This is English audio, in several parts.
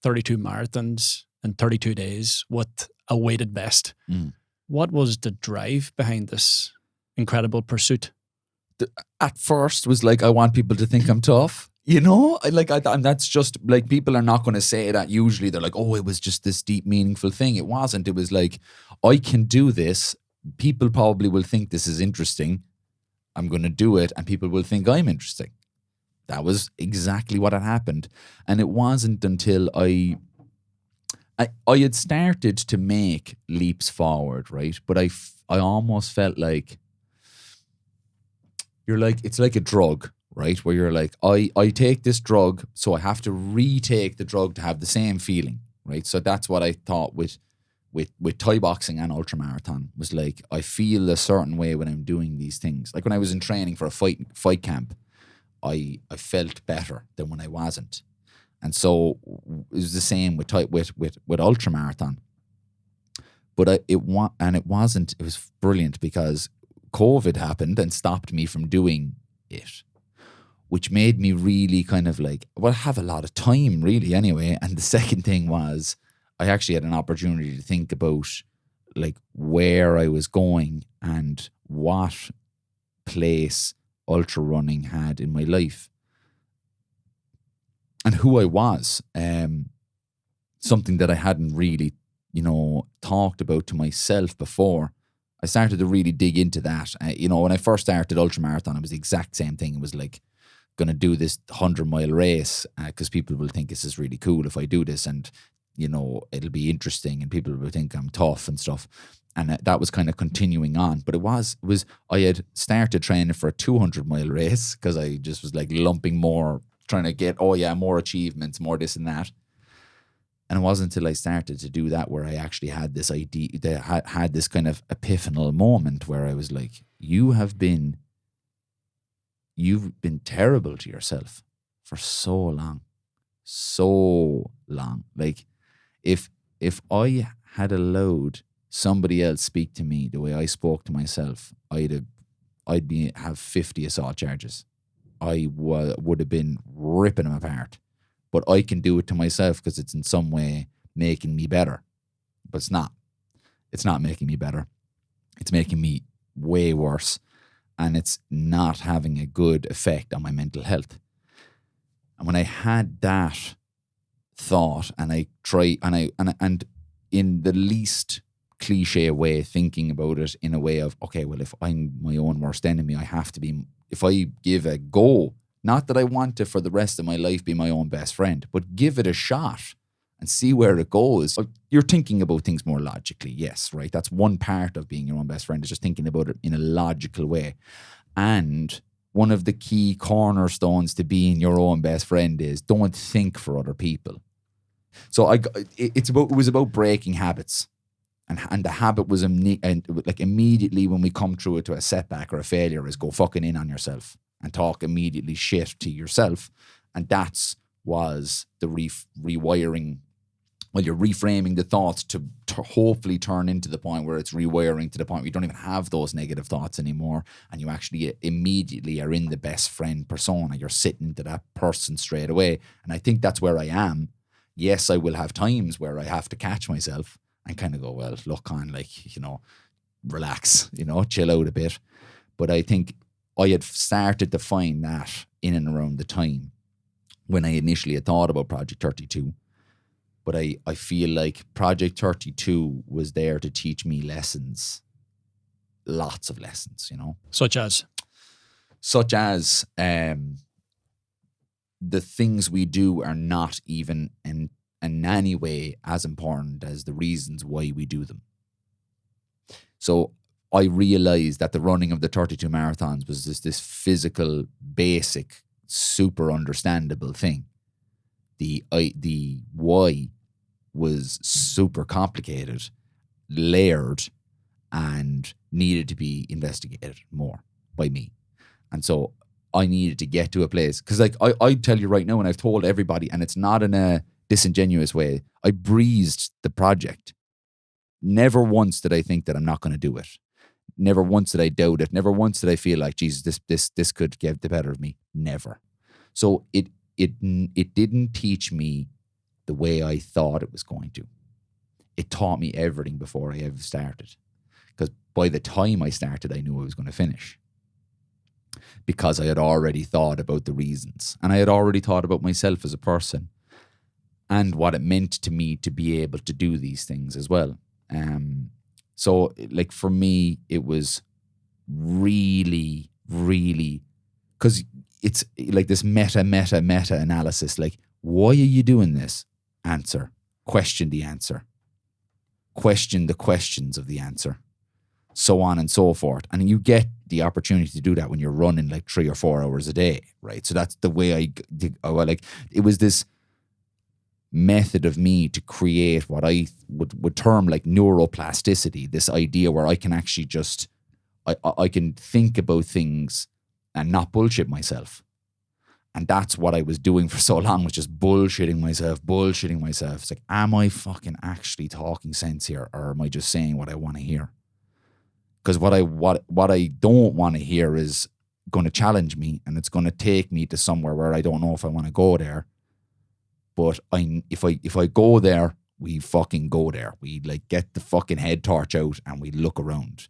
32 marathons in 32 days with a weighted vest. Mm. What was the drive behind this incredible pursuit? At first was like, I want people to think I'm tough. And that's just like, people are not going to say that usually. They're like, oh, it was just this deep, meaningful thing. It wasn't. It was like, I can do this. People probably will think this is interesting. I'm going to do it, and people will think I'm interesting. That was exactly what had happened. And it wasn't until I had started to make leaps forward, right? But I almost felt like, it's like a drug, right? Where you're like, I take this drug, so I have to retake the drug to have the same feeling, right? So that's what I thought with Thai boxing and ultramarathon, was like, I feel a certain way when I'm doing these things. Like when I was in training for a fight camp, I felt better than when I wasn't. And so it was the same with ultramarathon. But it was brilliant because COVID happened and stopped me from doing it, which made me really kind of like, well, I have a lot of time really anyway. And the second thing was, I actually had an opportunity to think about like where I was going and what place ultra running had in my life and who I was. Something that I hadn't really, talked about to myself before. I started to really dig into that. When I first started ultramarathon, it was the exact same thing. It was like, going to do this 100-mile race because people will think this is really cool if I do this, and it'll be interesting, and people will think I'm tough and stuff. And that was kind of continuing on. But I had started training for a 200-mile race because I just was like lumping more, trying to get, more achievements, more this and that. And it wasn't until I started to do that where I actually had this idea, had this kind of epiphanal moment where I was like, you've been terrible to yourself for so long. Like, if I had allowed somebody else speak to me the way I spoke to myself, I'd have 50 assault charges. I would have been ripping them apart. But I can do it to myself because it's in some way making me better. But it's not. It's not making me better. It's making me way worse. And it's not having a good effect on my mental health. And when I had that thought, and I try, and in the least cliche way, thinking about it in a way of, okay, well, if I'm my own worst enemy, I have to be, if I give a go, not that I want to for the rest of my life be my own best friend, but give it a shot and see where it goes. You're thinking about things more logically, yes, right? That's one part of being your own best friend, is just thinking about it in a logical way. And one of the key cornerstones to being your own best friend is don't think for other people. So it was about breaking habits. And the habit was immediately when we come through it to a setback or a failure is go fucking in on yourself and talk immediately shit to yourself. And was the rewiring. Well, you're reframing the thoughts to hopefully turn into the point where it's rewiring to the point where you don't even have those negative thoughts anymore. And you actually immediately are in the best friend persona. You're sitting to that person straight away. And I think that's where I am. Yes, I will have times where I have to catch myself and kind of go, well, look on, relax, chill out a bit. But I think I had started to find that in and around the time when I initially had thought about Project 32. But I feel like Project 32 was there to teach me lessons, lots of lessons, Such as the things we do are not even in any way as important as the reasons why we do them. So I realized that the running of the 32 marathons was just this physical, basic, super understandable thing. The why was super complicated, layered, and needed to be investigated more by me. And so I needed to get to a place, because I tell you right now, and I've told everybody, and it's not in a disingenuous way, I breezed the project. Never once did I think that I'm not going to do it. Never once did I doubt it. Never once did I feel like, Jesus, this could get the better of me. Never. So it didn't teach me the way I thought it was going to. It taught me everything before I ever started. Because by the time I started, I knew I was going to finish. Because I had already thought about the reasons. And I had already thought about myself as a person. And what it meant to me to be able to do these things as well. So, like, for me, it was really, really... Because it's like this meta analysis. Like, why are you doing this? Answer. Question the answer. Question the questions of the answer. So on and so forth. And you get the opportunity to do that when you're running like 3 or 4 hours a day, right? So that's the way it was this method of me to create what I would term like neuroplasticity, this idea where I can actually just, I can think about things and not bullshit myself. And that's what I was doing for so long, was just bullshitting myself. It's like, am I fucking actually talking sense here, or am I just saying what I want to hear? Because what I don't want to hear is going to challenge me, and it's going to take me to somewhere where I don't know if I want to go there. But if I go there, we fucking go there. We like get the fucking head torch out and we look around.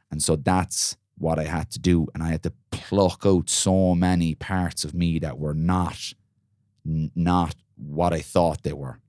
And so that's what I had to do. And I had to pluck out so many parts of me that were not what I thought they were.